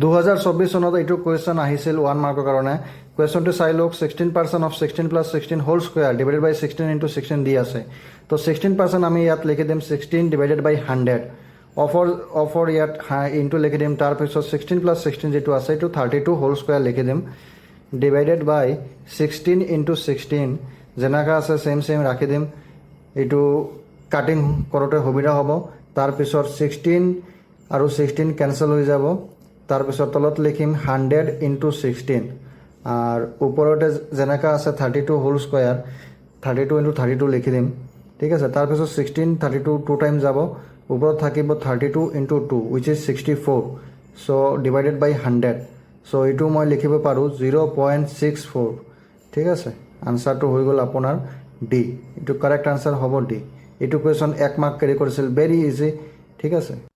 2024 চনত এইটো কুৱেশ্যন আহিছিল 1 মাৰ্কৰ কাৰণে কুৱেশ্যনটো চাই লওক 16% of 16 plus 16 whole square divided by 16 into 16 দি আছে তো 16% আমি ইয়াত লিখি দিম 16 ডিভাইডেড বাই 100 অফৰ ইয়াত ইনটু লিখি দিম তাৰপিছত 16 প্লাছ 16 যিটো আছে এইটো 32 হোল স্কুৱেৰ লিখি দিম ডিভাইডেড বাই 16 ইনটু 16 যেনেকৈ আছে চেম ৰাখি দিম এইটো কাটিং কৰোঁতে সুবিধা হ'ব তাৰপিছত 16 আৰু 16 কেনচেল হৈ যাব তাৰপিছত তলত লিখিম 100 ইনটু 16 আৰু ওপৰতে যেনেকৈ আছে 32 হোল স্কুৱেৰ 32 ইনটু 32 লিখি দিম ঠিক আছে তাৰপিছত 16 32 2 টাইম যাব ওপৰত থাকিব 32 ইনটু 2 উইচ ইজ 64 চ' ডিভাইডেড বাই 100 চ' এইটো মই লিখিব পাৰোঁ 0.64 ঠিক আছে আনচাৰটো হৈ গ'ল আপোনাৰ ডি এইটো কাৰেক্ট আনচাৰ হ'ব ডি এইটো কুৱেশ্যন 1 মাৰ্ক কেৰি কৰিছিল ভেৰি ইজি ঠিক আছে।